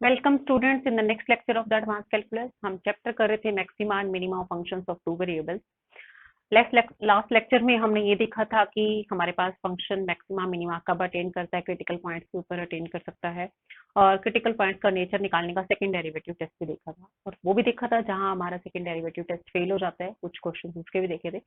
Welcome students in the next lecture of the advance calculus. हम chapter कर रहे थे maxima and minima of functions of two variables. Last lecture में हमने ये देखा था कि हमारे पास फंक्शन मैक्सिमा मिनिमा कब अटेन करता है, क्रिटिकल पॉइंट्स के ऊपर अटेन कर सकता है, और क्रिटिकल पॉइंट्स का नेचर निकालने का सेकंड डेरिवेटिव टेस्ट भी देखा था, और वो भी देखा था जहां हमारा सेकंड डेरिवेटिव टेस्ट फेल हो जाता है। कुछ क्वेश्चन उसके भी देखे थे।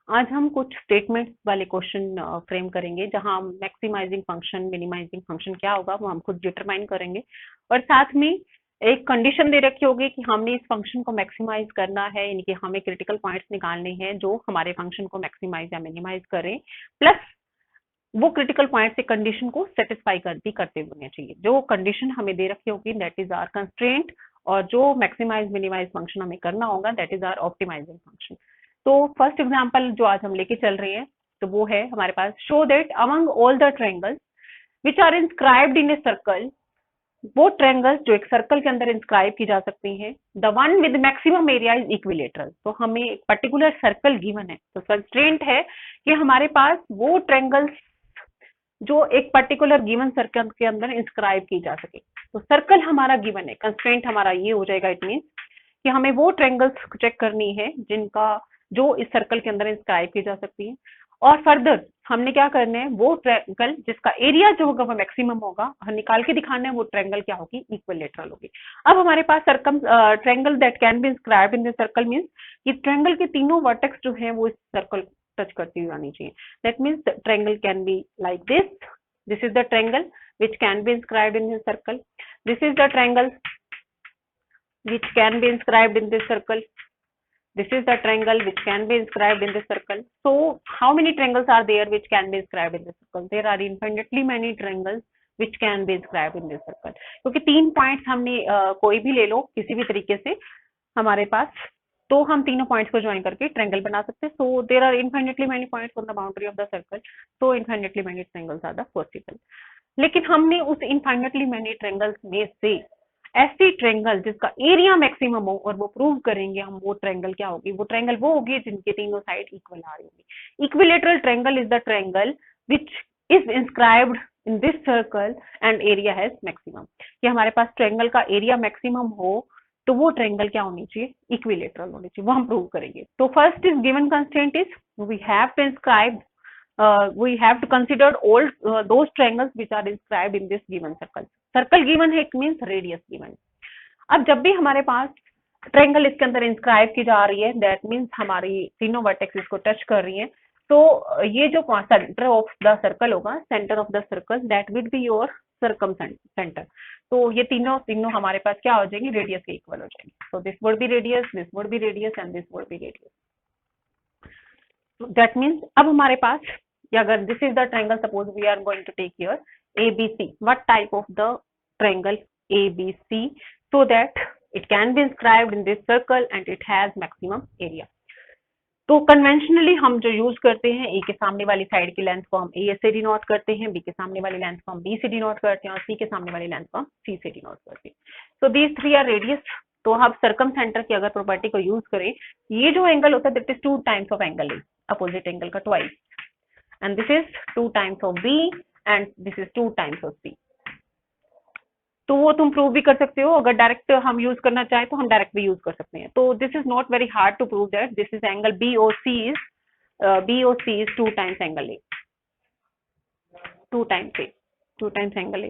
आज हम कुछ स्टेटमेंट्स वाले क्वेश्चन फ्रेम करेंगे जहां मैक्सिमाइजिंग फंक्शन मिनिमाइजिंग फंक्शन क्या होगा वो हम खुद डिटरमाइन करेंगे, और साथ में एक कंडीशन दे रखी होगी कि हमने इस फंक्शन को मैक्सिमाइज करना है, यानी कि हमें क्रिटिकल पॉइंट्स निकालने हैं जो हमारे फंक्शन को मैक्सिमाइज या मिनिमाइज करें, प्लस वो क्रिटिकल पॉइंट से कंडीशन को सेटिस्फाई करते होने चाहिए। जो कंडीशन हमें दे रखी होगी दैट इज आर कंस्ट्रेंट, और जो मैक्सिमाइज मिनिमाइज फंक्शन हमें करना होगा that is our optimising function. तो फर्स्ट एग्जाम्पल जो आज हम लेके चल रहे हैं तो वो है हमारे पास, show that among all the triangles which are inscribed in a circle, वो ट्रायंगल्स जो एक सर्कल के अंदर इंस्क्राइब की जा सकती हैं, the one with maximum area is equilateral. तो हमें एक पर्टिकुलर सर्कल गिवन है, तो कंस्ट्रेंट है कि हमारे पास वो ट्रायंगल्स जो एक पर्टिकुलर गिवन सर्कल के अंदर इंस्क्राइब की जा सके। तो सर्कल हमारा गिवन है, कंस्ट्रेंट हमारा ये हो जाएगा, इट मीन्स कि हमें वो ट्रायंगल्स चेक करनी है जिनका जो इस सर्कल के अंदर इंस्क्राइब की जा सकती है, और फर्दर हमने क्या करना है, वो ट्रायंगल जिसका एरिया जो होगा वो मैक्सिमम होगा, निकाल के दिखाना है वो ट्रायंगल क्या होगी, इक्विलेटरल होगी। अब हमारे पास triangle that can be inscribed in the circle means कि ट्रायंगल के तीनों वर्टेक्स जो है वो इस सर्कल टच करती हुई आनी चाहिए। That means triangle can be like this is the triangle which can be inscribed in this circle. This is the triangle which can be inscribed in this circle. This is the triangle which can be inscribed in this circle. So how many triangles are there which can be inscribed in this circle? There are infinitely many triangles which can be inscribed in this circle. क्योंकि तीन points हमने कोई भी ले लो किसी भी तरीके से हमारे पास, तो हम तीनों पॉइंट्स को ज्वाइन करके ट्रायंगल बना सकते हैं। So there are infinitely many points on the boundary of the circle, so infinitely many triangles are the possible. लेकिन हमने उस इनफाइनेटली मेनी ट्रायंगल्स में से ऐसी ट्रायंगल जिसका एरिया मैक्सिमम हो और वो प्रूव करेंगे हम, वो ट्रायंगल क्या होगी, वो ट्रायंगल वो होगी जिनके तीनों साइड इक्वल आ रही होगी। Equilateral triangle is the triangle which is inscribed in this circle and area has maximum. कि हमारे पास ट्रायंगल का एरिया मैक्सिमम हो तो वो ट्रायंगल क्या होनी चाहिए, इक्विलेटरल होनी चाहिए, वो हम प्रूव करेंगे। तो first is given constraint is we have to inscribe we have to consider all those triangles which are inscribed in this given circle. Circle given है, it means radius given. अब जब भी हमारे पास ट्रायंगल इसके अंदर इंस्क्राइब की जा रही है, दैट मीन्स हमारी तीनों वर्टेक्स इसको टच कर रही हैं, तो ये जो सेंटर ऑफ द सर्कल होगा, centre of the circle that will be your circum centre. तो ये तीनों हमारे पास क्या हो जाएंगे, रेडियस के इक्वल हो जाएंगे। So this would be radius, this would be radius and this would be radius. That means अब हमारे पास, अगर this is the triangle, suppose we are going to take here ABC, what type of the triangle ABC, so that it can be inscribed in this circle and it has maximum area. तो conventionally हम जो use करते हैं, ए के सामने वाली side की length को हम ए से डिनोट करते हैं, बी के सामने वाली लेंथ को हम बी से डिनोट करते हैं, और सी के सामने वाली लेंथ को हम सी से डिनोट करते हैं। तो दीज थ्री आर रेडियस। तो हम सर्कम सेंटर की अगर प्रॉपर्टी को यूज करें, ये जो एंगल होता है that is 2 times of angle A, opposite angle का twice, and this is 2 times of B and this is 2 times of C. तो वो तुम प्रूव भी कर सकते हो, अगर डायरेक्ट हम यूज करना चाहे तो हम डायरेक्ट भी यूज कर सकते हैं। तो this is not very hard to prove that this is angle BOC is 2 times angle A, 2 times angle A।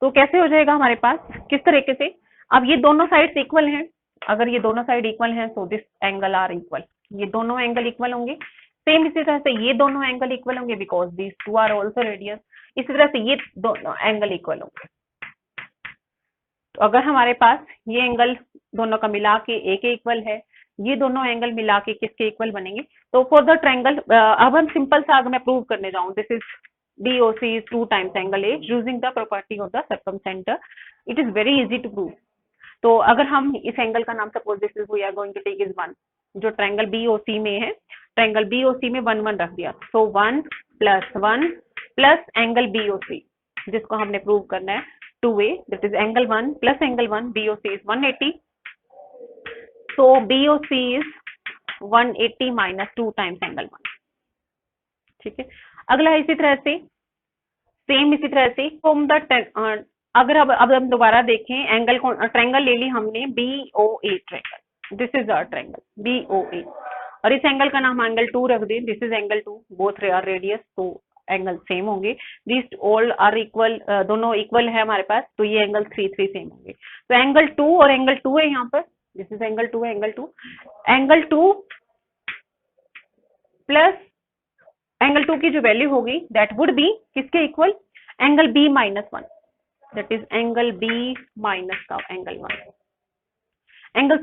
तो कैसे हो जाएगा हमारे पास, किस तरीके से, अब ये दोनों साइड्स इक्वल हैं, अगर ये दोनों साइड इक्वल हैं so this angle are equal, ये दोनों एंगल इक्वल होंगे। सेम इसी तरह से ये दोनों एंगल इक्वल होंगे because these two are also radius. इसी तरह से ये दोनों एंगल इक्वल होंगे। तो अगर हमारे पास ये एंगल दोनों का मिला के ए के इक्वल है, ये दोनों एंगल मिला के किसके इक्वल बनेंगे, तो फॉर द ट्रायंगल, अब हम सिंपल सा अगर मैं प्रूव करने जाऊं, this is BOC is 2 times angle A using the property of the circumcenter, it is very easy to prove। तो अगर हम इस एंगल का नाम suppose this is we are going to take is 1, जो ट्रायंगल BOC में है, triangle BOC में 1 1 रख दिया, सो 1 प्लस एंगल BOC जिसको हमने प्रूव करना है 2A, that is angle 1 plus angle 1, BOC is 180, so BOC is 180 minus 2 times angle 1। ठीक है, अगला इसी तरह से फ्रॉम द अगर अब हम दोबारा देखें, एंगल को ट्रायंगल ले ली हमने BOA triangle, this is our triangle BOA, और इस एंगल का नाम एंगल 2 रख दें, this is angle 2, both are radius, तो एंगल सेम होंगे, दिस ऑल आर इक्वल, दोनों इक्वल है हमारे पास, तो ये एंगल 3 सेम होंगे। तो एंगल 2 और एंगल 2 है यहाँ पर, दिस इज एंगल 2 है, एंगल 2 प्लस एंगल 2 की जो वैल्यू होगी दैट वुड बी किसके equal, angle B minus 1, that is angle B minus का एंगल 1। एंगल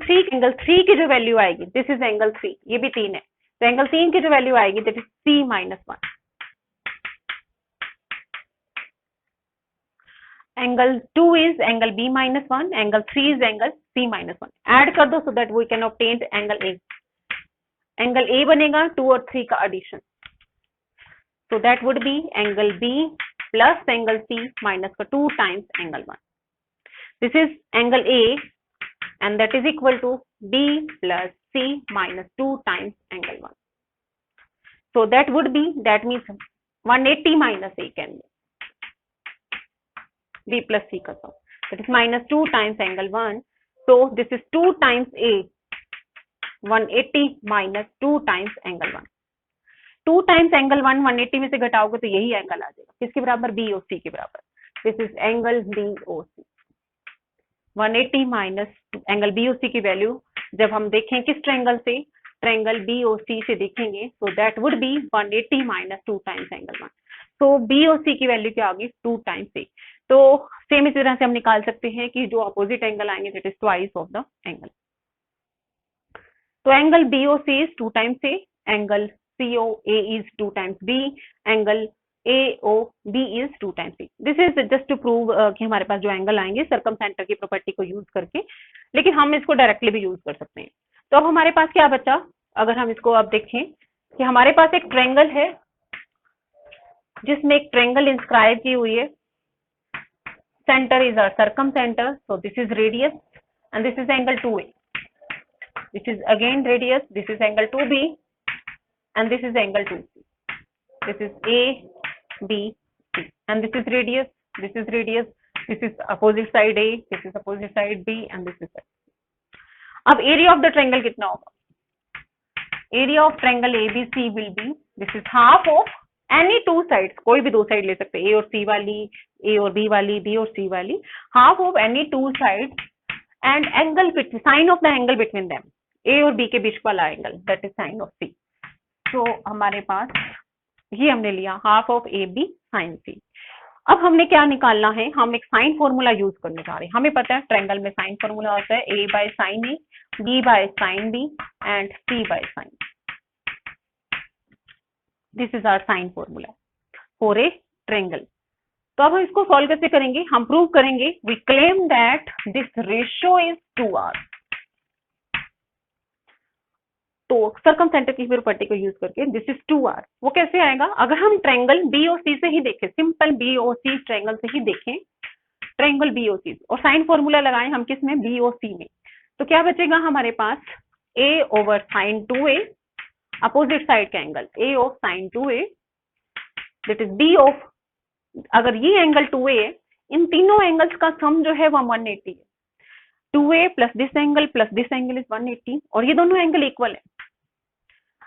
3 की जो वैल्यू आएगी, दिस इज एंगल 3, ये भी 3 है, तो एंगल 3 की जो वैल्यू आएगी that is C minus 1। Angle 2 is angle B minus 1, angle 3 is angle C minus 1। Add कर दो so that we can obtain angle A। Angle A बनेगा 2 और 3 का addition, so that would be angle B plus angle C minus का 2 times angle 1. This is angle A and that is equal to B plus C minus 2 times angle 1. So that would be, that means 180 minus A can be B plus C का sum. That is minus 2 times angle 1. So this is 2 times A, 180 minus 2 times angle 1. 2 times angle 1 180 में से घटाओगे तो यही angle आ जाएगा, किसके बराबर, BOC के बराबर। This is angle BOC। 180 minus angle BOC की वैल्यू जब हम देखें किस ट्रायंगल से, ट्रायंगल BOC से देखेंगे, सो that would B 180 minus 2 times angle 1। तो BOC की वैल्यू क्या होगी, 2 टाइम्स A। तो सेम इस तरह से हम निकाल सकते हैं कि जो अपोजिट एंगल आएंगे that is twice of the angle. तो angle BOC is 2 times A, angle COA is 2 times B, angle AOB is 2 times C. This is just to prove कि हमारे पास जो एंगल आएंगे सर्कमसेंटर की प्रॉपर्टी को यूज करके, लेकिन हम इसको डायरेक्टली भी यूज कर सकते हैं। तो अब हमारे पास क्या बचा, अगर हम इसको अब देखें कि हमारे पास एक ट्रायंगल है जिसमें एक ट्रायंगल इंस्क्राइब की हुई है, centre is our circumcentre, so this is radius and this is angle 2A, this is again radius, this is angle 2B and this is angle 2C. This is A, B, C, and this is radius, this is radius, this is opposite side A, this is opposite side B, and this is side C. अब area of the triangle कितना होगा, area of triangle ABC will be, this is half of any two sides, कोई भी दो side ले सकते हैं, A और C वाली, A और B वाली, B और C वाली, half of any two sides and angle between, sign of the angle between them, A और B के बीच वाला angle, that is sign of C. तो हमारे पास ये हमने लिया half of AB sine C। अब हमने क्या निकालना है, हम एक साइन फॉर्मूला यूज करने जा रहे हैं। हमें पता है ट्रायंगल में साइन फॉर्मूला होता है A by sine A, B by sine B and C by sine. This is our sine formula for a triangle. तो अब हम इसको सॉल्व कैसे करेंगे, हम प्रूव करेंगे, we claim that this ratio is 2R। तो सर्कमसेंटर की प्रॉपर्टी को यूज करके दिस इज 2R, वो कैसे आएगा, अगर हम ट्रायंगल BOC से ही देखें, सिंपल BOC ट्रायंगल से ही देखें, ट्रायंगल BOC और साइन फॉर्मूला लगाएं हम किस में, BOC में, तो क्या बचेगा हमारे पास, A over sine 2A, opposite side का angle A of sine 2A, that is B of, अगर ये एंगल 2A है, इन तीनों एंगल्स का सम जो है वो 180 है, 2A plus this angle is 180, और ये दोनों एंगल इक्वल है,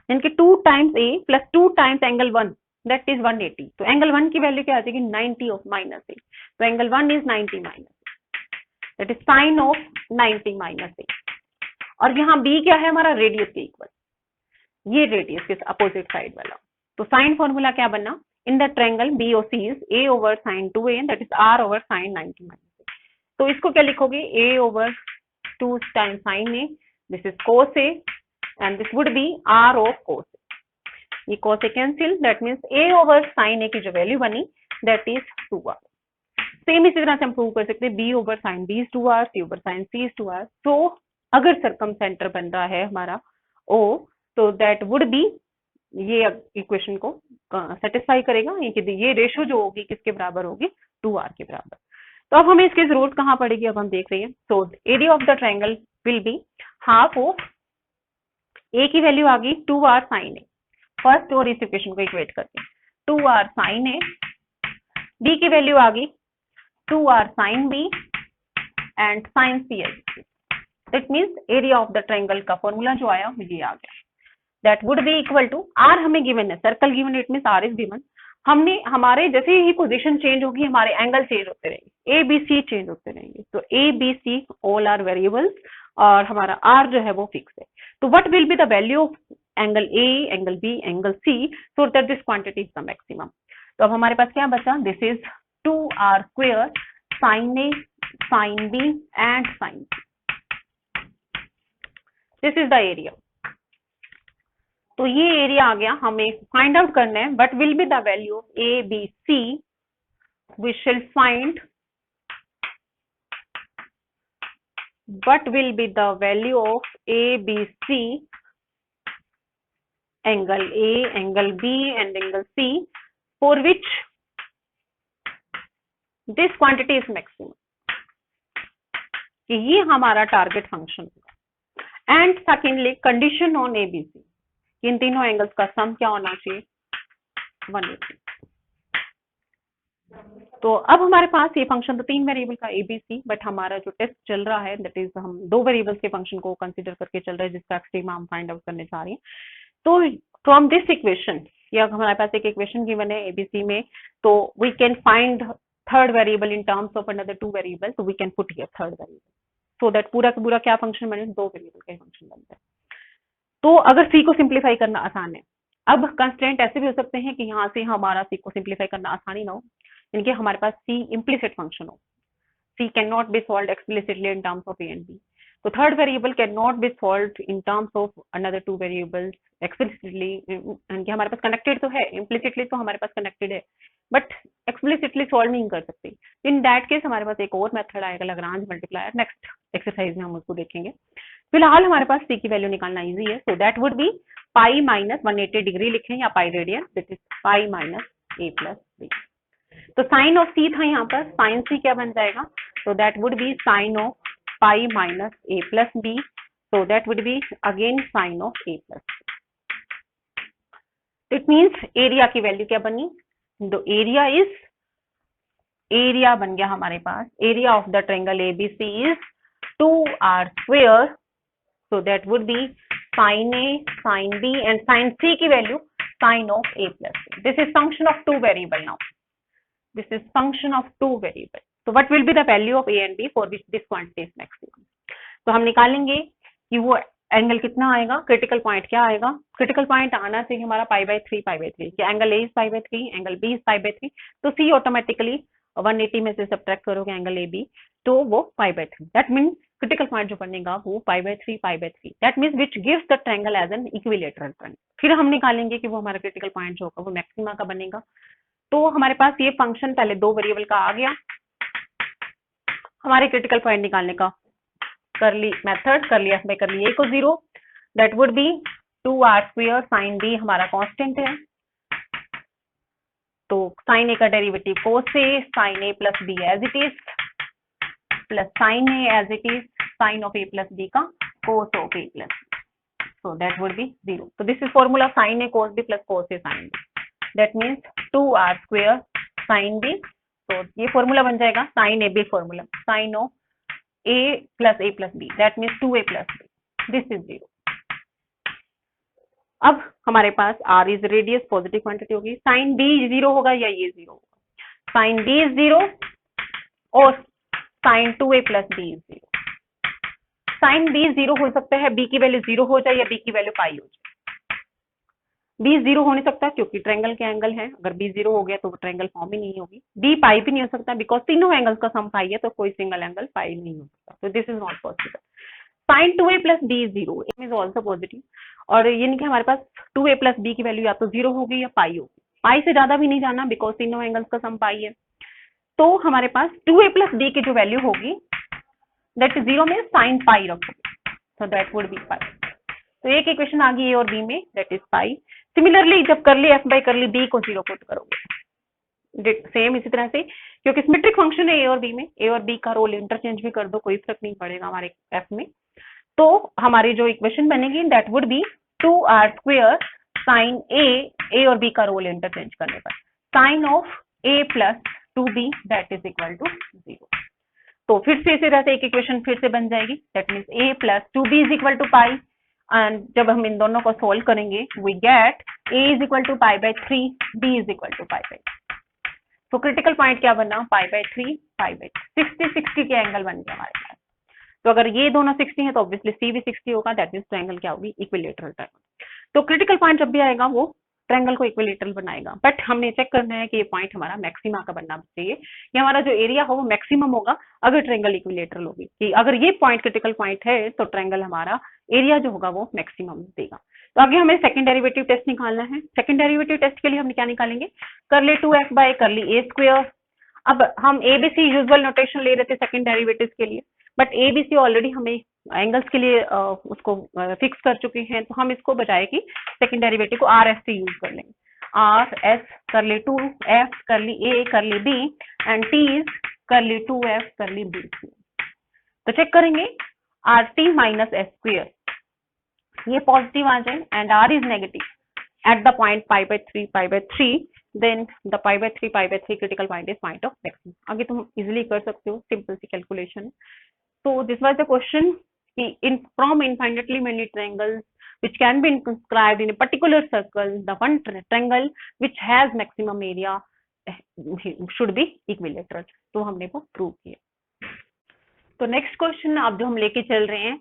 इनके 2 times A plus 2 times angle 1 that is 180, तो एंगल 1 की वैल्यू क्या आ जाएगी, 90 ऑफ माइनस A, तो angle 1 is 90 minus, that is sine of 90 minus A, और यहाँ B क्या है हमारा, रेडियस के इक्वल, ये रेडियस के अपोजिट साइड वाला, तो साइन फॉर्मूला क्या बना, in the triangle BOC is A over sine 2A that is R over sine 90 minus A। तो इसको क्या लिखोगे, A over 2 times sine A, this is cos A and this would be R of cos A. ये cos A cancel, that means A over sin A की जो value बनी that is 2R। Same इसी तरह से हम prove कर सकते हैं, B over sin B is 2R, C over sin C is 2R। तो अगर सर्कमसेंटर बन रहा है हमारा O, तो that would be, ये इक्वेशन को सेटिस्फाई करेगा, ये रेशियो जो होगी किसके बराबर होगी, 2R के बराबर। तो अब हमें इसकी जरूरत कहाँ पड़ेगी, अब हम देख रहे हैं, so area of the triangle will be half of, A की वैल्यू आ गई 2R साइन A, फर्स्ट और इस इक्वेशन को इक्वेट करके 2R साइन A, B की वैल्यू आ गई 2r sin b and sin c as it is. That means area of the triangle का formula जो आया ये आ गया. That would be equal to r हमें गिवन है, circle given, it means r is given. हमने हमारे जैसे ही पोजीशन चेंज होगी हमारे एंगल चेंज होते रहेंगे, ए बी सी चेंज होते रहेंगे. तो A B C all are variables और हमारा r जो है वो फिक्स है. तो what will be the value of angle A, angle B, angle C, so that this quantity is the maximum. तो अब हमारे पास क्या बचा, this is 2r square sin a sin b and sin c. This is the area. तो ये area आ गया, हमें फाइंड आउट करना है what will be the value of A B C. We shall find what will be the value of ABC, angle A, angle B and angle C, for which this quantity is maximum. कि ये हमारा target function होगा. And secondly condition on ABC, इन तीनों angles का सम क्या होना चाहिए, 180. तो अब हमारे पास ये फंक्शन तो 3 वेरिएबल का ABC, बट हमारा जो टेस्ट चल रहा है दैट इज हम 2 वेरिएबल्स के फंक्शन को कंसीडर करके चल रहे हैं जिसका एक्सट्रीमा हम फाइंड आउट करने जा रहे हैं. तो फ्रॉम दिस इक्वेशन, या हमारे पास एक इक्वेशन गिवन है ABC में, तो we can find third variable in terms of another 2 variable. तो we can put here third variable so that पूरा का पूरा क्या फंक्शन बने, 2 वेरिएबल का फंक्शन बनता है. तो अगर C को सिंप्लीफाई करना आसान है, अब कंस्ट्रेंट ऐसे भी हो सकते हैं कि यहाँ से हमारा C को सिंप्लीफाई करना आसान ही ना हो, इनके हमारे पास C इम्प्लिसिट फंक्शन हो. C can not B solve explicitly in terms of A एंड B. तो third variable can not B solve in terms of another 2 variables explicitly. इनके हमारे पास कनेक्टेड तो है, इम्प्लिसिटली तो हमारे पास कनेक्टेड है, बट एक्सप्लिसिटली सॉल्व नहीं कर सकते. इन दैट केस हमारे पास एक और मेथड आएगा, लाग्रांज मल्टीप्लायर. नेक्स्ट एक्सरसाइज में हम उसको देखेंगे. फिलहाल हमारे पास C की वैल्यू निकालना इजी है. सो that would B pi minus 180 degree लिखें या pi radian, this is pi minus a plus b. तो साइन ऑफ C था यहाँ पर, साइन C क्या बन जाएगा, तो that would be sine of pi minus a plus b. So that would be again sine of a plus b. It means area की value क्या बनी, तो एरिया इज, एरिया बन गया हमारे पास, area of the triangle ABC is 2r square. So that would be sin A, sin B and sin C की value sin of A plus B. This is function of 2 variable now. This is function of 2 variable. So what will be the value of A and B for which this quantity is maximum? तो हम निकालेंगे कि वो angle कितना आएगा, critical point क्या आएगा. Critical point आना चाहिए हमारा π/3 π/3, कि angle A is π/3, angle B is π/3. तो C ऑटोमेटिकली 180 में से सब्ट्रैक्ट करोगे एंगल AB, तो वो π/3. दैट मीन्स क्रिटिकल पॉइंट जो बनेगा वो π/3 π/3. That means which gives the triangle as an equilateral triangle. फिर हम निकालेंगे कि वो हमारा क्रिटिकल पॉइंट जो होगा वो मैक्सिमा का बनेगा. तो हमारे पास ये फंक्शन पहले 2 वेरिएबल का आ गया. हमारे क्रिटिकल पॉइंट निकालने का करली मेथड, करली एफ बाई करली ए को 0. That would be 2r square sine b हमारा कांस्टेंट है, तो साइन ए का derivative cos A, sine A plus b as it is, plus sine A as it is, sine of A plus b का cos of A plus b. So that would be 0. So this is formula sin A cos B plus cos A sin B. That means 2r square sin B. So ये formula बन जाएगा sin AB formula, sin of A plus B. That means 2A plus B. This is 0. अब हमारे पास r is radius positive quantity होगी, sin B 0 होगा या ये 0 होगा, sin B is 0 और sin 2A plus B is 0. Sine B 0 हो सकता है, B की वैल्यू 0 हो जाए या B की वैल्यू पाई हो जाए. B 0 हो नहीं सकता क्योंकि ट्रायंगल के एंगल है, अगर B 0 हो गया तो ट्रायंगल फॉर्म ही नहीं होगी. B पाई भी नहीं हो सकता बिकॉज तीनों एंगल्स का सम पाई है, तो कोई सिंगल एंगल पाई नहीं हो सकता. तो this is not possible. Sine 2A plus B is 0, it is also positive. और ये नहीं कि हमारे पास 2A प्लस B की वैल्यू या तो 0 होगी या पाई होगी. पाई से ज्यादा भी नहीं जाना बिकॉज तीनों एंगल्स का सम पाई है. तो हमारे पास 2A प्लस B की जो वैल्यू होगी दैट 0 में साइन पाई रखोगे, so that would be pi. तो एक इक्वेशन आ गई A और B में, दैट इज पाई. सिमिलरली जब करली f बाई करली B को 0 पुट करोगे, सेम इसी तरह से, क्योंकि सिमेट्रिक फंक्शन है A और B में, A और B का रोल इंटरचेंज भी कर दो, कोई फर्क नहीं पड़ेगा हमारे f में. तो हमारी जो इक्वेशन बनेगी that would be 2r square sine A और B का रोल इंटरचेंज करने पर, sine of A plus 2b that is equal to 0। तो फिर से इसी तरह से एक इक्वेशन फिर से बन जाएगी, that means a plus 2b is equal to pi, and जब हम इन दोनों को सोल्व करेंगे we get a is equal to pi by 3, b is equal to pi by. तो क्रिटिकल पॉइंट क्या बना, पाई बाई 3 पाई बाई 60 के एंगल बन गया हमारे पास। तो अगर ये दोनों 60 है तो ऑब्वियसली सी भी 60 होगा, दैट मीन्स ट्रायंगल क्या होगी, इक्विलेटरल ट्रायंगल। तो क्रिटिकल पॉइंट जब भी आएगा वो ट्रायंगल को इक्विलेटरल बनाएगा, बट हमने चेक करना है कि ये पॉइंट हमारा मैक्सिमा का बनना चाहिए, ये हमारा जो एरिया हो वो मैक्सिमम होगा अगर ट्रायंगल इक्विलेटरल होगी, कि अगर ये पॉइंट क्रिटिकल पॉइंट है तो ट्रायंगल हमारा एरिया जो होगा वो मैक्सिमम देगा। तो आगे हमें सेकंड डेरिवेटिव टेस्ट निकालना है। सेकंड डेरिवेटिव टेस्ट के लिए हम क्या निकालेंगे, करली 2f बाय करली a स्क्वायर। अब हम एबीसी यूजुअल नोटेशन ले रहे थे सेकंड डेरिवेटिव के लिए, बट एबीसी ऑलरेडी हमें एंगल्स के लिए उसको फिक्स कर चुके हैं, तो हम इसको बजाय कि सेकंड डेरिवेटिव को आर एस से यूज कर लेंगे। आर एस करली 2f करली a करली b एंड t इज करली 2f करली b। तो चेक करेंगे R T minus S square, ये पॉजिटिव आ जाए and R is negative at the point pi by 3 then the pi by 3 critical point is point of maximum। आगे तुम easily कर सकते हो, सिंपल सी calculation. So this was the question, in from infinitely many triangles which can be inscribed in a particular circle, the one triangle which has maximum area should be equilateral। तो हमने वो prove किया। तो next question अब जो हम लेके चल रहे हैं,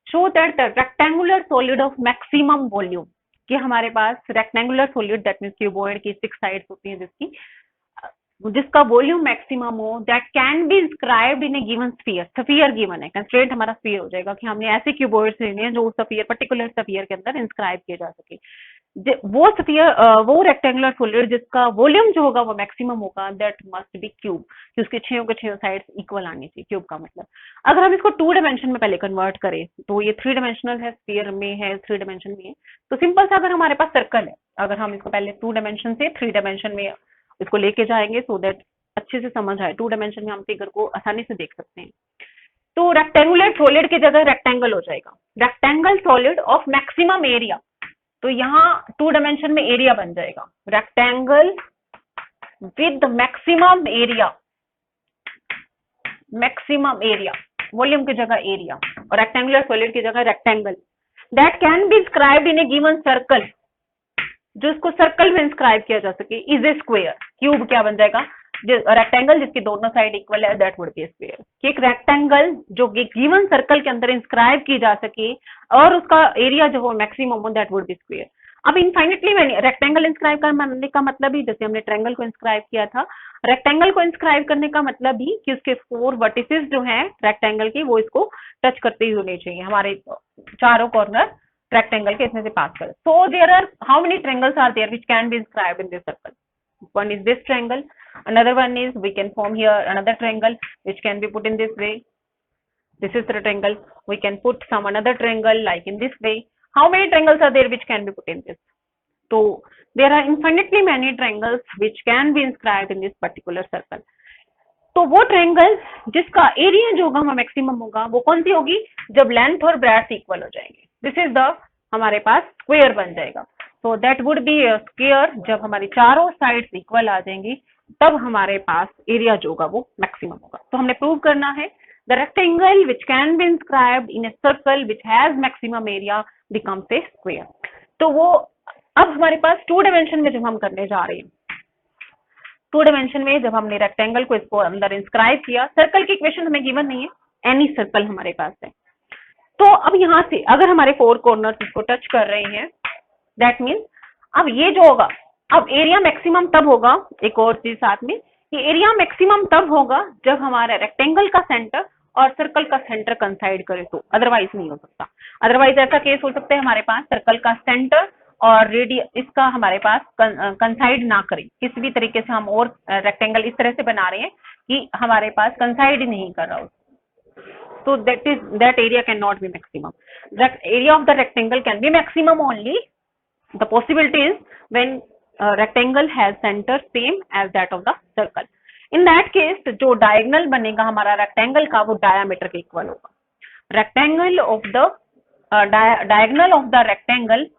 show that the rectangular solid of maximum volume, कि हमारे पास rectangular solid that means cuboid की 6 साइड्स होती हैं जिसका वॉल्यूम मैक्सिमम हो, that can be inscribed in a given sphere. Sphere given है, कंस्ट्रेंट हमारा स्फीयर हो जाएगा कि हमने ऐसे क्यूबॉइड्स लेने हैं जो स्फीयर पर्टिकुलर स्फीयर के अंदर इंस्क्राइब किए जा सके। वो स्फीयर वो रेक्टेंगुलर सॉलिड जिसका वॉल्यूम जो होगा वो मैक्सिमम होगा, दैट मस्ट बी क्यूब, कि उसके छह के छह साइड्स इक्वल आनी चाहिए। क्यूब का मतलब अगर हम इसको 2 डायमेंशन में पहले कन्वर्ट करें तो ये 3 डायमेंशनल है, स्फीयर में है, 3 डायमेंशन में है। तो सिंपल सा अगर हमारे पास सर्कल है, अगर हम इसको पहले 2 डायमेंशन से 3 डायमेंशन में इसको लेके जाएंगे सो दैट अच्छे से समझ आए, 2 डायमेंशन में हम फिगर को आसानी से देख सकते हैं। तो रेक्टेंगुलर सॉलिड की जगह रेक्टेंगल हो जाएगा, rectangle solid of maximum area. तो यहाँ 2 डायमेंशन में एरिया बन जाएगा rectangle with maximum area, maximum area, volume की जगह एरिया और रेक्टेंगुलर सॉलिड की जगह rectangle, that can be inscribed in a given circle, जो इसको सर्कल में इंस्क्राइब किया जा सके, इज ए स्क्वायर। क्यूब क्या बन जाएगा, रेक्टेंगल जिसकी दोनों साइड इक्वल है, दैट वुड बी स्क्वायर। कि एक रेक्टेंगल जो गिवन सर्कल के अंदर इंस्क्राइब की जा सके और उसका एरिया जो हो मैक्सिमम हो, दैट वुड बी स्क्वायर। अब इनफाइनेटली मैनी रेक्टेंगल इंस्क्राइब करने का मतलब ही, जैसे हमने ट्रायंगल को इंस्क्राइब किया था, रेक्टेंगल को इंस्क्राइब करने का मतलब भी कि उसके 4 वर्टिसेस जो हैं रेक्टेंगल के वो इसको टच करते ही होने चाहिए, हमारे चारों कॉर्नर रेक्टेंगल के इसमें से पास कर। So there are how many triangles are there which can be inscribed in this circle? One is this triangle, another one is we can form here another triangle which can be put in this way. This is the triangle, we can put some another triangle like in this way. How many triangles are there which can be put in this? So there are infinitely many triangles which can be inscribed in this particular circle. तो वो triangle जिसका area जो होगा maximum होगा वो कौन सी होगी, जब लेंथ और ब्रेड्थ इक्वल हो जाएंगे। दिस इज द हमारे पास स्क्वायर बन जाएगा। सो दैट वुड बी स्क्वायर, जब हमारी चारों साइड्स इक्वल आ जाएंगी तब हमारे पास एरिया जो होगा वो मैक्सिमम होगा। तो हमने प्रूव करना है the rectangle which can be inscribed in a circle which has maximum area becomes a square. तो वो अब हमारे पास 2 डायमेंशन में जब हम करने जा रहे हैं, 2 डायमेंशन में जब हमने रेक्टेंगल को इसको अंदर इंस्क्राइब किया, सर्कल की इक्वेशन हमें गिवन नहीं है, एनी सर्कल हमारे पास है। तो अब यहाँ से अगर हमारे 4 कॉर्नर्स इसको टच कर रहे हैं, दैट मीन्स अब ये जो होगा, अब एरिया मैक्सिमम तब होगा, एक और चीज साथ में, ये एरिया मैक्सिमम तब होगा जब हमारे रेक्टेंगल का सेंटर और सर्कल का सेंटर कंसाइड करे, तो अदरवाइज नहीं हो सकता। अदरवाइज ऐसा केस हो सकता है हमारे पास सर्कल का सेंटर और रेडियस इसका हमारे पास कंसाइड ना करे, किसी भी तरीके से हम और रेक्टेंगल इस तरह से बना रहे हैं कि हमारे पास कंसाइड ही नहीं कर रहा हो, so that area cannot be maximum. The area of the rectangle can be maximum only. The possibility is when rectangle has center same as that of the circle. In that case, जो diagonal बनेगा हमारा rectangle का वो diameter के equal होगा। Rectangle of the diagonal of the rectangle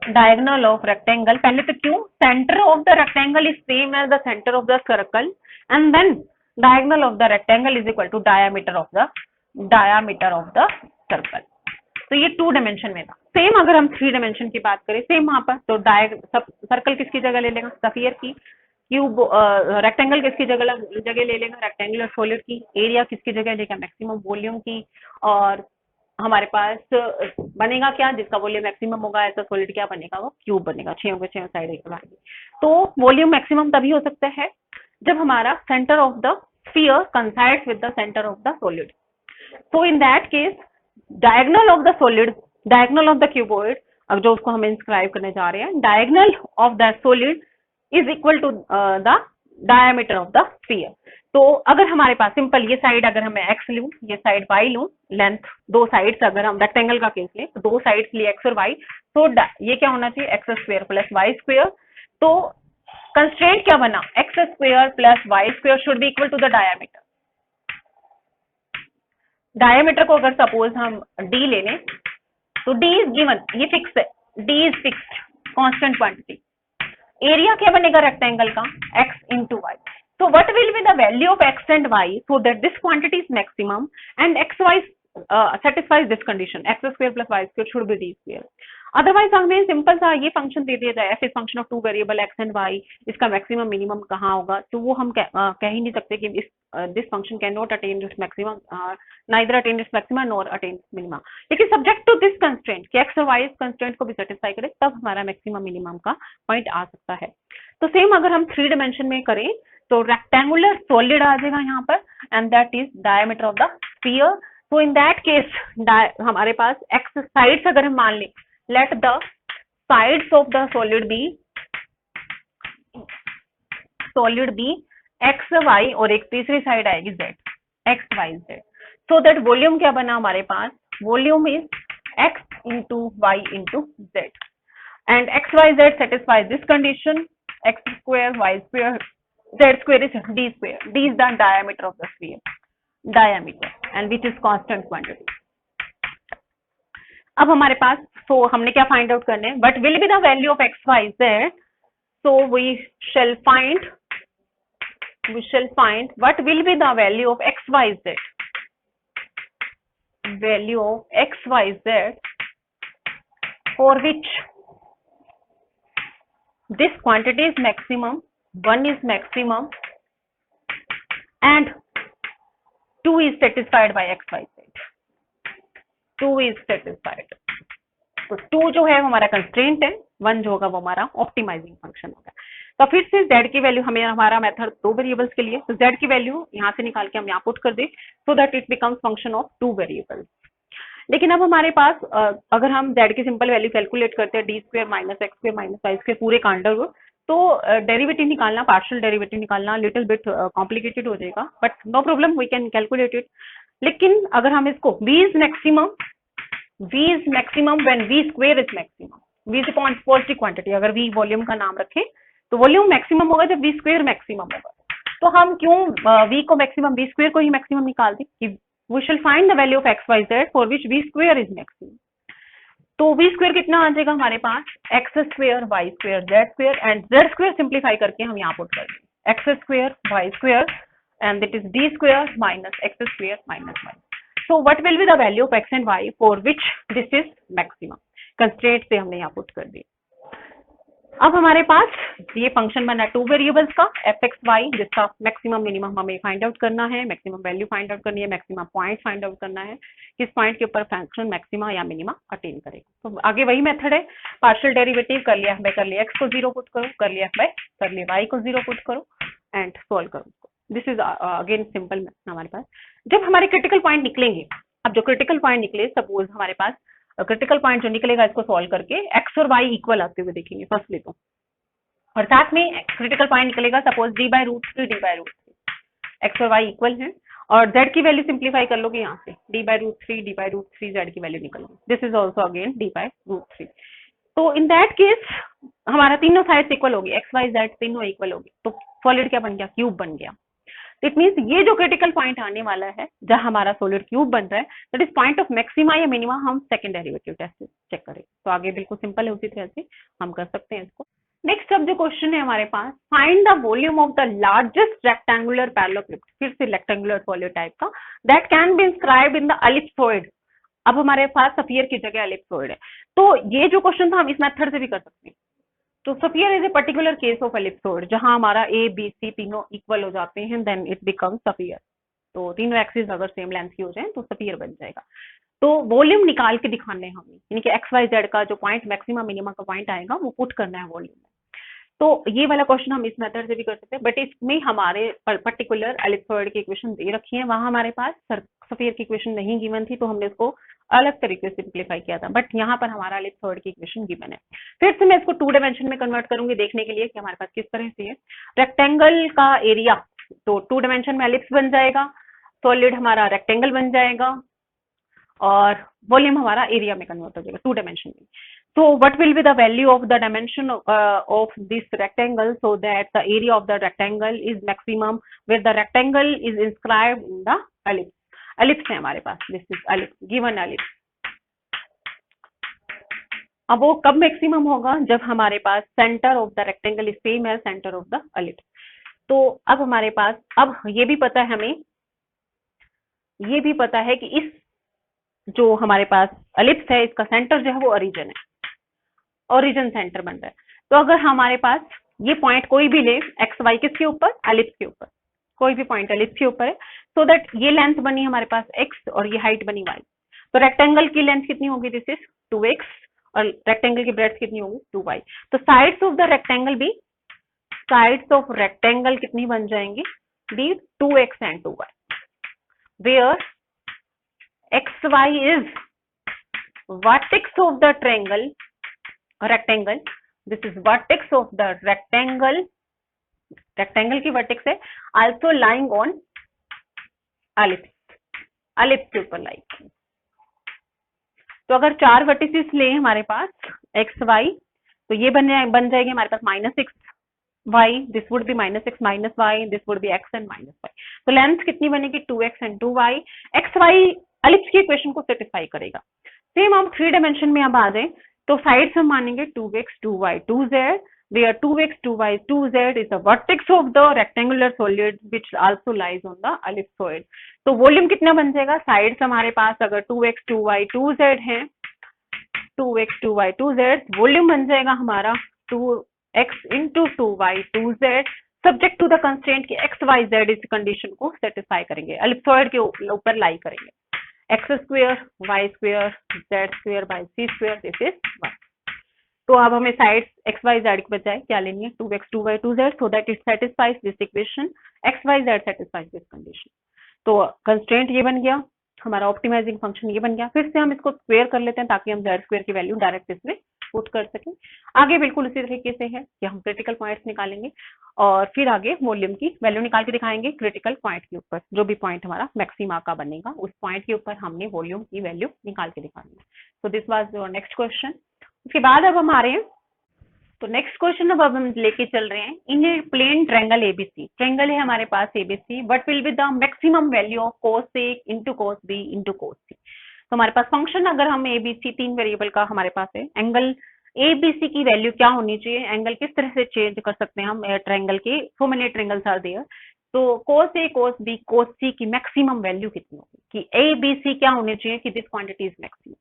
diagonal of rectangle, पहले तो क्यों, centre of the rectangle is same as the centre of the circle and then diagonal of the rectangle is equal to diameter of the circle. तो ये 2 dimension में था। Same अगर हम 3 dimension की बात करें, सेम वहां पर तो सर्कल किसकी जगह ले लेगा, स्फीयर की, क्यूब रेक्टेंगल किसकी जगह ले लेगा, रेक्टेंगुलर सॉलिड की, एरिया किसकी जगह लेगा, मैक्सिमम वॉल्यूम की, और हमारे पास बनेगा क्या, जिसका वॉल्यूम मैक्सिमम होगा ऐसा सॉलिड क्या बनेगा, वो क्यूब बनेगा, 6 के 6 साइड एक बार। तो वॉल्यूम मैक्सिमम तभी हो सकता है जब हमारा centre of the sphere coincides with the centre of the solid. So in that case diagonal of the solid, diagonal of the cuboid, अब जो उसको हम इंस्क्राइब करने जा रहे हैं, diagonal of the solid is equal to the diameter of the sphere. तो अगर हमारे पास सिंपल ये साइड अगर मैं x लूं, ये साइड y लूं, लेंथ दो साइड्स अगर हम रेक्टेंगल का केस लें तो दो साइड्स लिए x और y, तो ये क्या होना चाहिए, x square plus y square. तो कंस्ट्रेंट क्या बना, x square plus y square should be equal to the diameter. Diameter को अगर सपोज हम d ले लें तो d इज गिवन, ये फिक्स है, d is fixed constant quantity. Area क्या बनेगा रेक्टेंगल का, x into y। So what will be the value of x and y so that this quantity is maximum and xy satisfies this condition, x square plus y square should be d square। Otherwise हमें simple सा ये function दे दिया जाए, f is function of 2 variable x and y, इसका maximum minimum कहाँ होगा, तो वो हम कह ही नहीं सकते कि this function can not attain this maximum, neither attain this maximum nor attain minimum. लेकिन सब्जेक्ट टू दिस कंस्ट्रेंट कि x और y इस कंस्ट्रेंट को भी सेटिस्फाई करे तब हमारा मैक्सिमम मिनिमम का पॉइंट आ सकता है। तो सेम अगर हम 3 डायमेंशन में करें तो रेक्टेंगुलर सॉलिड आ जाएगा यहाँ पर and that is diameter of the sphere. So in that case हमारे पास x साइड्स अगर हम मान लें, let the sides of the solid be x y और एक तीसरी साइड आएगी z, x y z। so that volume क्या बना हमारे पास, volume is x into y into z and x y z satisfies this condition, x square y square z square is d square, d is the diameter of the sphere, diameter and which is constant quantity। अब हमारे पास तो हमने क्या find out करने हैं, but will be the value of x y z. So we shall find what will be the value of x y z, value of x y z for which this quantity is maximum, 1 is maximum and 2 is satisfied by x y z, 2 is satisfied। तो 2 जो है वो हमारा constraint है, 1 जो होगा वो हमारा ऑप्टिमाइजिंग फंक्शन होगा। तो फिर से z की वैल्यू, हमें हमारा मेथड 2 वेरिएबल्स के लिए, तो z की वैल्यू यहाँ से निकाल के हम यहाँ पुट कर दे so that it becomes function of 2 variables. लेकिन अब हमारे पास अगर हम z की सिंपल वैल्यू कैलकुलेट करते हैं, d square minus x square minus y square पूरे का अंडर, तो डेरिवेटिव निकालना, पार्शियल डेरिवेटिव निकालना लिटिल बिट कॉम्प्लिकेटेड हो जाएगा, but no problem, we can calculate it. लेकिन अगर हम इसको v is maximum when v square is maximum, v is positive quantity, अगर v वॉल्यूम का नाम रखें तो वॉल्यूम मैक्सिमम होगा जब v स्क्वायर मैक्सिमम होगा। तो हम क्यों v को मैक्सिमम, v स्क्वायर को ही मैक्सिमम निकाल दें कि we shall find the value of x y z for which v square is maximum. तो v स्क्वायर कितना आ जाएगा हमारे पास, x square y square z square and z square simplify करके हम यहाँ पुट कर देंगे, x square y square and that is d square minus x square minus y. So what will be the value of x and y for which this is maximum, constraint से हमने यहाँ put कर दिया। अब हमारे पास ये function बना 2 variables का एफ एक्स वाई, जिसका मैक्सिमम मिनिमम हमें फाइंड आउट करना है, मैक्सिमम वैल्यू फाइंड आउट करनी है, मैक्सिमम पॉइंट फाइंड आउट करना है, किस पॉइंट के ऊपर फंक्शन मैक्सिमा या मिनिमा अटेन करेगा। तो आगे वही मेथड है, पार्शियल डेरिवेटिव कर लिया बाय कर लिया, एक्स को 0 पुट करो, कर लिया बाय कर लिया वाई को 0 पुट करो एंड सोल्व करो। दिस इज अगेन सिंपल हमारे पास। जब हमारे क्रिटिकल पॉइंट निकलेंगे, अब जो क्रिटिकल पॉइंट निकले, सपोज हमारे पास क्रिटिकल पॉइंट जो निकलेगा इसको सॉल्व करके एक्स और वाई इक्वल आते हुए देखेंगे फर्स्टली तो, और साथ में क्रिटिकल पॉइंट निकलेगा suppose d by root 3 d by root 3, x और वाई इक्वल है और z की वैल्यू सिंप्लीफाई कर लोगे यहाँ से, d by root 3 d by root 3 z की वैल्यू निकल गई, this is also again d by root 3। तो इन दैट केस हमारा तीनों साइड्स इक्वल होगी, एक्स वाई जेड तीनों इक्वल होगी, तो सॉलिड क्या बन गया, क्यूब बन गया। इट मीन्स ये जो क्रिटिकल पॉइंट आने वाला है जहां हमारा सॉलिड क्यूब बन रहा है, that is point of maxima या मिनिमा, हम सेकंड डेरिवेटिव टेस्ट से चेक करें। तो आगे बिल्कुल सिंपल है, उसी तरह से हम कर सकते हैं इसको। नेक्स्ट अब जो क्वेश्चन है हमारे पास, find the volume of the largest rectangular parallelogram, फिर से रेक्टेंगुलर सॉलिड टाइप का, that can be inscribed in the ellipsoid. अब हमारे पास स्फीयर की जगह एलिप्सॉइड है, तो ये जो क्वेश्चन था हम इस मेथड से भी कर सकते हैं। तो sphere is a particular case of ellipsoid, जहां हमारा ए बी सी तीनों इक्वल हो जाते हैं, देन इट बिकम्स स्फीयर। तो तीनों एक्सिस अगर सेम लेंथ की हो जाए तो स्फीयर बन जाएगा। तो वॉल्यूम निकाल के दिखाने हमें, यानी कि एक्स वाई जेड का जो पॉइंट मैक्सिमा मिनिमा का पॉइंट आएगा वो पुट करना है वॉल्यूम में। तो ये वाला क्वेश्चन हम इस मेथड से भी कर सकते हैं, बट इसमें हमारे पर्टिकुलर एलिप्सॉइड की इक्वेशन दे रखी है, वहां हमारे पास स्फीयर की इक्वेशन नहीं गिवन थी, तो हमने इसको अलग तरीके से सिंप्लीफाई किया था, बट यहाँ पर हमारा एलिप्सॉइड की इक्वेशन गिवन है। फिर से मैं इसको 2 डायमेंशन में कन्वर्ट करूंगी देखने के लिए कि हमारे पास किस तरह से है। रेक्टेंगल का एरिया, तो 2 डायमेंशन में एलिप्स बन जाएगा, सॉलिड हमारा रेक्टेंगल बन जाएगा, और वॉल्यूम हमारा एरिया में कन्वर्ट हो जाएगा 2 डायमेंशन में। So what will be the value of the dimension of this rectangle, so that the area of the rectangle is maximum where the rectangle is inscribed in the ellipse. Ellipse है हमारे पास, this is ellipse, given ellipse. अब वो कब maximum होगा, जब हमारे पास centre of the rectangle is same as centre of the ellipse. तो अब हमारे पास, अब ये भी पता है हमें, ये भी पता है कि इस जो हमारे पास एलिप्स है इसका सेंटर जो है वो ओरिजिन है, ओरिजिन सेंटर बन रहा है। तो अगर हमारे पास ये पॉइंट कोई भी ले, एक्स वाई किसके ऊपर, एलिप्स के ऊपर, कोई भी पॉइंट एलिप्स के ऊपर है, सो दैट ये लेंथ बनी हमारे पास एक्स और ये हाइट बनी वाई। तो रेक्टेंगल की लेंथ कितनी होगी, दिस इज 2x, और रेक्टेंगल की ब्रेड्थ कितनी होगी 2y। तो साइड्स ऑफ द रेक्टेंगल भी, साइड्स ऑफ रेक्टेंगल कितनी बन जाएंगी, be 2x and 2y, where xy is vertex of the rectangle, this is vertex of the rectangle, rectangle की vertex है, also lying on ellipse, ellipse के ऊपर लाई। तो अगर 4 वर्टिसेस ले हमारे पास एक्स वाई, तो ये बन जाएगी हमारे पास -6y, this would be -6 - y, this would be x and -y। तो लेंथ कितनी बनेगी 2x and 2y। X y ellipse की इक्वेशन को सेटिस्फाई करेगा। सेम हम 3 डायमेंशन में अब आ जाए, तो साइड्स हम मानेंगे 2x 2y 2z, where 2x 2y 2z is the vertex of the rectangular solid which also lies on the ellipsoid। तो वॉल्यूम कितना बन जाएगा, साइड्स हमारे पास अगर 2x 2y 2z है, 2x 2y 2z, वॉल्यूम बन जाएगा हमारा 2x into 2y 2z, subject to the constraint कि x y z इस कंडीशन को सेटिस्फाई करेंगे, एलिप्सॉइड के ऊपर लाई करेंगे। x square y square z square by c square, this is 1। तो अब हमें साइड्स x y z के बजाय क्या लेनी है, 2x 2y 2z, so that it satisfies this equation, x y z satisfies this condition। तो कंस्ट्रेंट ये बन गया, हमारा ऑप्टिमाइजिंग फंक्शन ये बन गया। फिर से हम इसको स्क्वायर कर लेते हैं ताकि हम z स्क्वायर की वैल्यू डायरेक्ट इसमें पुट कर सकें। आगे बिल्कुल उसी तरीके से है कि हम क्रिटिकल पॉइंट्स निकालेंगे और फिर आगे वॉल्यूम की वैल्यू निकाल के दिखाएंगे क्रिटिकल पॉइंट के ऊपर, जो भी पॉइंट हमारा मैक्सिमा का बनेगा उस पॉइंट के ऊपर हमने वॉल्यूम की वैल्यू निकाल के दिखानी है। So this was your next question. उसके बाद अब हम आ रहे हैं, तो नेक्स्ट क्वेश्चन अब हम लेके चल रहे हैं, in a plane triangle ABC, triangle है हमारे पास ABC, what will be the maximum value of cos A into cos B into cos C। तो हमारे पास फंक्शन, अगर हम एबीसी 3 वेरिएबल का हमारे पास है, एंगल एबीसी की वैल्यू क्या होनी चाहिए, एंगल किस तरह से चेंज कर सकते हैं हम ट्रायंगल के, so many triangles are there. तो cos A cos B cos C की मैक्सिमम वैल्यू कितनी होगी, कि एबीसी क्या होनी चाहिए कि दिस क्वांटिटी इज मैक्सिमम,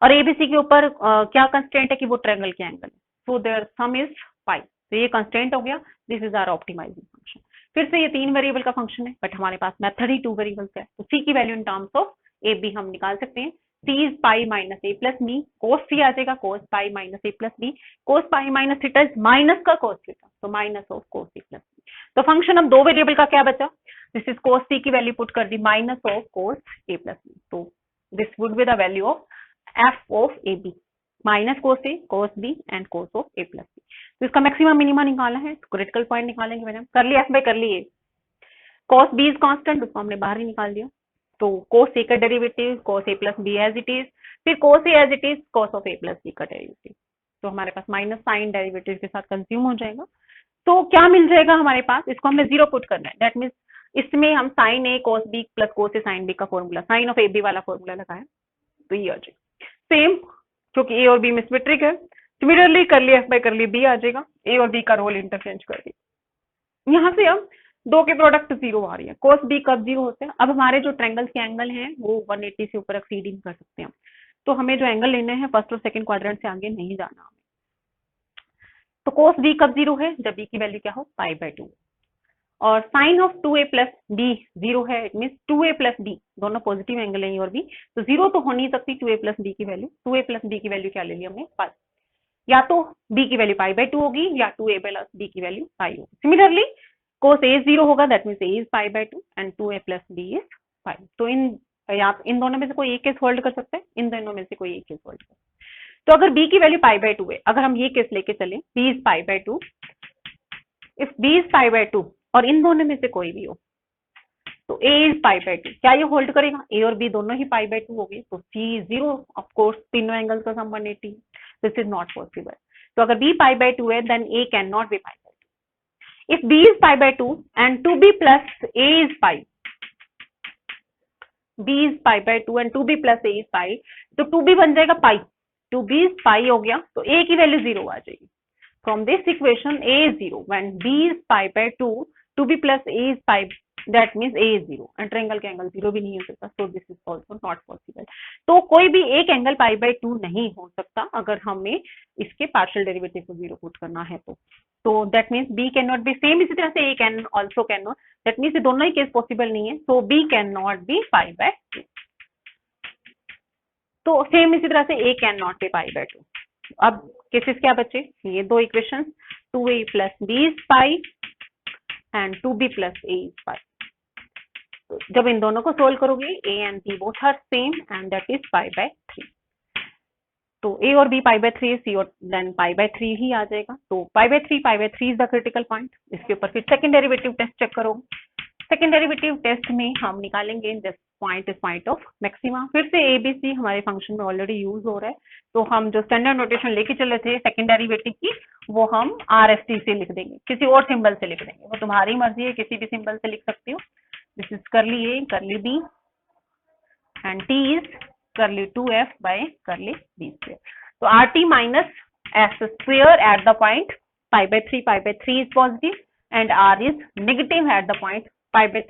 और एबीसी के ऊपर क्या कंस्ट्रेंट है कि वो ट्रायंगल के angle, so their sum is pi. तो ये कंस्ट्रेंट हो गया, this is our optimising function. फिर से ये 3 वेरिएबल का फंक्शन है, बट हमारे पास मेथड ही 2 वेरिएबल्स है, तो c की value in terms of A B हम निकाल सकते हैं। c is pi minus a plus b, cos c आ जाएगा cos pi minus a plus b, cos pi minus theta is minus का cos थीटा, तो minus of cos c plus b। तो फंक्शन अब 2 वेरिएबल का क्या बचा, दिस इज cos c की वैल्यू पुट कर दी minus of cos a plus b, तो this would be the value of f of A B, minus cos A cos B and cos of A plus B। तो इसका maximum minima निकाला है, तो critical point निकालेंगे, मैंने कर लिया f बाई कर लिए, cos B इज कांस्टेंट, उसको हमने बाहर ही निकाल दिया, तो cos A का derivative cos A plus B as it is, फिर cos A as it is cos of A plus B का डेरिवेटिव, तो हमारे पास माइनस साइन डेरिवेटिव के साथ कंज्यूम हो जाएगा। तो क्या मिल जाएगा हमारे पास, इसको हमें 0 पुट करना है, दैट मीन्स इसमें हम sine A cos b plus cos A sin b का formula, sine of A B वाला फॉर्मूला लगाया, तो ये आ जाएगा सेम, क्योंकि ए और बी में सिमेट्रिक है। सिमिलरली करली एफ बाई करली बी आ जाएगा, ए और बी का रोल इंटरचेंज कर दी। यहाँ से अब दो के प्रोडक्ट जीरो आ रही है, cos b कब जीरो होते हैं, अब हमारे जो ट्रायंगल्स के एंगल हैं वो 180 से ऊपर एक्सीड नहीं कर सकते हैं, तो हमें जो एंगल लेने हैं फर्स्ट और सेकंड क्वाड्रेंट से आगे नहीं जाना हमें। तो cos b कब जीरो है, जब b की वैल्यू क्या हो, पाई बाय 2, और sine of 2a plus B zero है, it mean 2a plus B दोनों पॉजिटिव एंगल है, और भी तो जीरो तो हो नहीं सकती 2a प्लस बी की वैल्यू। 2a प्लस बी की वैल्यू क्या ले ली हमने, पाई, या तो b की वैल्यू पाई बाय 2 होगी या 2a प्लस b की वैल्यू पाई होगी। सिमिलरली cos a जीरो होगा, that means a is pi by 2 and 2a plus b is pi. तो इन दोनों में से कोई एक केस होल्ड कर सकते हैं, इन दोनों में से कोई एक केस होल्ड कर। तो अगर b की वैल्यू पाई बाय 2 है, अगर हम ये केस लेके चले b is pi by 2, if b is pi by 2 और इन दोनों में से कोई भी हो, तो a इज पाई बाय 2, क्या ये होल्ड करेगा, a और b दोनों ही पाई बाय 2 हो गए, तो c is zero, of course तीनों एंगल्स का sum 180, this is not possible. तो अगर b पाई बाय 2 है, then a can not be pi by 2। If b is pi by 2 and 2b plus a is pi, b is pi by 2 and 2b plus a is pi, तो 2b बन जाएगा पाई, 2b is pi हो गया, तो a की value zero आ जाएगी। From this equation, a is 0. When b is pi by 2, 2b plus a is pi, that means a is 0. And triangle का angle 0 भी नहीं हो सकता, so this is also not possible. तो कोई भी एक एंगल पाई बाय 2 नहीं हो सकता अगर हमें इसके पार्शियल डेरिवेटिव को 0 पुट करना है तो that means b cannot be same, इसी तरह से a can also cannot, that means ये दोनों ही केस पॉसिबल नहीं है, so b cannot be pi by 2। तो सेम इसी तरह से a cannot be pi by 2। अब केसेस क्या बचे, ये दो equation, 2a plus B is pi and 2b plus a is pi. तो जब इन दोनों को सोल्व करोगे a एंड b both are same and that is pi by 3। तो a और b पाई बाय 3 c और देन पाई बाय 3 ही आ जाएगा। तो pi by 3 is the critical point. इसके ऊपर फिर सेकंड डेरिवेटिव टेस्ट चेक करो। सेकंड डेरिवेटिव टेस्ट में हम निकालेंगे this point is point of maxima. फिर से ABC हमारे फंक्शन में ऑलरेडी यूज हो रहा है, तो हम जो स्टैंडर्ड नोटेशन लेके चले थे सेकंड डेरिवेटिव की, वो हम RST से लिख देंगे, किसी और सिंबल से लिख देंगे, वो तुम्हारी मर्जी है, किसी भी सिंबल से लिख सकती हो। दिस इज करली A करली B एंड T इज करली 2F बाय करली B स्क्वायर। तो RT minus S square eight the point pi by 3 is positive and R is negative at the point pi by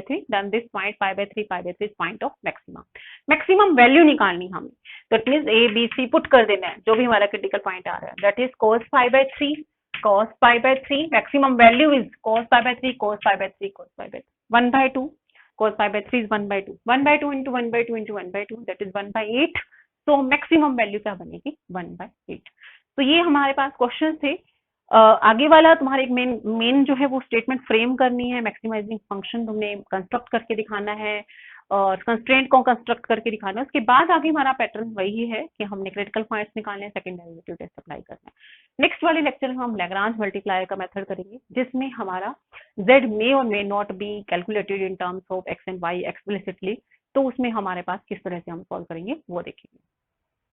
3, then this point pi by 3 is point of maximum। Maximum value निकालनी हमें, तो it means A B C put कर देना है जो भी हमारा critical point आ रहा है, that is cos pi by 3, maximum value is cos pi by 3, cos pi by 3, cos pi by 1/2, cos pi by 3 is 1/2, 1/2 into 1/2 into 1/2 that is 1/8। तो maximum value क्या बनेगी, 1/8। तो ये हमारे पास क्वेश्चन थे। आगे वाला तुम्हारे एक मेन जो है वो स्टेटमेंट फ्रेम करनी है, मैक्सिमाइजिंग फंक्शन तुमने कंस्ट्रक्ट करके दिखाना है और कंस्ट्रेंट को कंस्ट्रक्ट करके दिखाना है। उसके बाद आगे हमारा पैटर्न वही है कि हमने क्रिटिकल पॉइंट्स निकालने हैं, सेकंड डेरिवेटिव टेस्ट अप्लाई करना है। नेक्स्ट वाले लेक्चर में हम लैग्रांज मल्टीप्लायर का मेथड करेंगे, जिसमें हमारा z मे और may not be calculated in terms of x and y explicitly, तो उसमें हमारे पास किस तरह से हम सॉल्व करेंगे वो देखेंगे।